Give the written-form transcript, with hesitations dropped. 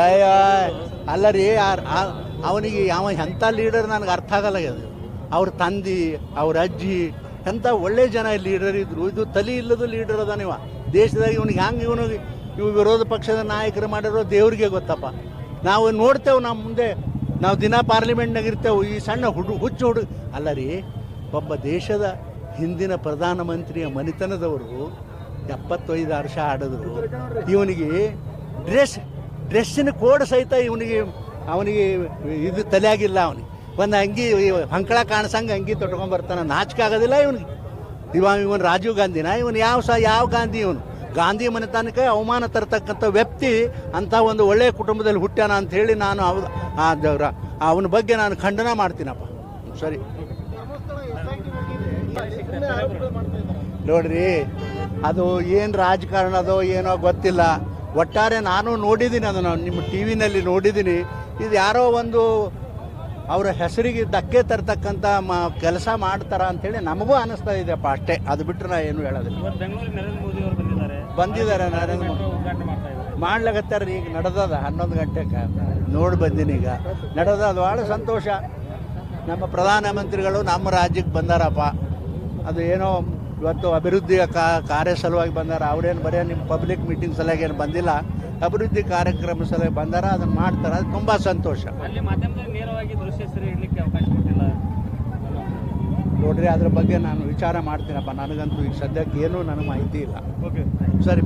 ಅಯ್ಯೋ ಅಲ್ಲ ರೀ, ಅವನಿಗೆ ಎಂಥ ಲೀಡರ್ ನನಗೆ ಅರ್ಥ ಆಗಲ್ಲ. ಅದು ಅವ್ರ ತಂದೆ, ಅವ್ರ ಅಜ್ಜಿ ಎಂಥ ಒಳ್ಳೆ ಜನ ಲೀಡರ್ ಇದ್ರು. ಇದು ತಲೆ ಇಲ್ಲದ ಲೀಡರ್ ಅದ. ನೀವು ದೇಶದಾಗ ಇವನಿಗೆ ಹೆಂಗೆ ಇವು ವಿರೋಧ ಪಕ್ಷದ ನಾಯಕರು ಮಾಡಿರೋ ದೇವ್ರಿಗೆ ಗೊತ್ತಪ್ಪ. ನಾವು ನೋಡ್ತೇವೆ, ನಮ್ಮ ಮುಂದೆ ನಾವು ದಿನ ಪಾರ್ಲಿಮೆಂಟ್ನಾಗ ಇರ್ತೇವೆ. ಈ ಸಣ್ಣ ಹುಚ್ಚು ಅಲ್ಲ ರೀ, ಒಬ್ಬ ದೇಶದ ಹಿಂದಿನ ಪ್ರಧಾನಮಂತ್ರಿಯ ಮನೆತನದವರು 75 ವರ್ಷ ಆಡಿದ್ರು. ಇವನಿಗೆ ಡ್ರೆಸ್ಸಿನ ಕೋಡ್ ಸಹಿತ ಅವನಿಗೆ ಇದು ತಲೆಯಾಗಿಲ್ಲ. ಅವನಿಗೆ ಒಂದು ಅಂಗಿ ಹಂಕಳ ಕಾಣಿಸಂಗೆ ಅಂಗಿ ತೊಟ್ಕೊಂಡ್ಬರ್ತಾನೆ, ನಾಚಿಕೆ ಆಗೋದಿಲ್ಲ ಇವನಿಗೆ. ಇವನು ರಾಜೀವ್ ಗಾಂಧಿನ? ಇವನು ಯಾವ ಗಾಂಧಿ? ಇವನು ಗಾಂಧಿ ಮನೆತನಕ್ಕೆ ಅವಮಾನ ತರತಕ್ಕಂಥ ವ್ಯಕ್ತಿ. ಅಂಥ ಒಂದು ಒಳ್ಳೆಯ ಕುಟುಂಬದಲ್ಲಿ ಹುಟ್ಟ್ಯಾನ ಅಂಥೇಳಿ ನಾನು ಅವನ ಬಗ್ಗೆ ನಾನು ಖಂಡನ ಮಾಡ್ತೀನಪ್ಪ. ಸರಿ ನೋಡ್ರಿ, ಅದು ಏನು ರಾಜಕಾರಣ ಅದೋ ಏನೋ ಗೊತ್ತಿಲ್ಲ. ಒಟ್ಟಾರೆ ನಾನು ನೋಡಿದ್ದೀನಿ, ಅದನ್ನು ನಿಮ್ಮ ಟಿ ವಿನಲ್ಲಿ ನೋಡಿದ್ದೀನಿ. ಇದು ಯಾರೋ ಒಂದು ಅವರ ಹೆಸರಿಗೆ ಧಕ್ಕೆ ತರ್ತಕ್ಕಂಥ ಕೆಲಸ ಮಾಡ್ತಾರ ಅಂಥೇಳಿ ನಮಗೂ ಅನ್ನಿಸ್ತಾ ಇದೆಯಪ್ಪ, ಅಷ್ಟೇ. ಅದು ಬಿಟ್ಟರೆ ನಾ ಏನು ಹೇಳೋದಿಲ್ಲ. ಬಂದಿದ್ದಾರೆ, ನರೇಂದ್ರ ಮೋದಿ ಮಾಡ್ಲಾಗತ್ತಾರ. ಈಗ ನಡೆದದ 11 ಗಂಟೆಗೆ ನೋಡಿ ಬಂದೀನಿ. ಈಗ ನಡೆದ ಭಾಳ ಸಂತೋಷ. ನಮ್ಮ ಪ್ರಧಾನಮಂತ್ರಿಗಳು ನಮ್ಮ ರಾಜ್ಯಕ್ಕೆ ಬಂದಾರಪ್ಪ. ಅದು ಏನೋ ಇವತ್ತು ಅಭಿವೃದ್ಧಿಯ ಕಾರ್ಯ ಸಲುವಾಗಿ ಬಂದಾರ. ಅವರೇನು ಬರೀ ನಿಮ್ಮ ಪಬ್ಲಿಕ್ ಮೀಟಿಂಗ್ ಸಲುವಾಗಿ ಏನು ಬಂದಿಲ್ಲ, ಅಭಿವೃದ್ಧಿ ಕಾರ್ಯಕ್ರಮ ಸಲುವಾಗಿ ಬಂದಾರ. ಅದನ್ನು ಮಾಡ್ತಾರೆ, ಅದು ತುಂಬ ಸಂತೋಷ. ನೋಡ್ರಿ, ಅದ್ರ ಬಗ್ಗೆ ನಾನು ವಿಚಾರ ಮಾಡ್ತೀನಪ್ಪ. ನನಗಂತೂ ಈಗ ಸದ್ಯಕ್ಕೆ ಏನೂ ನನಗೆ ಮಾಹಿತಿ ಇಲ್ಲ. ಸರಿ.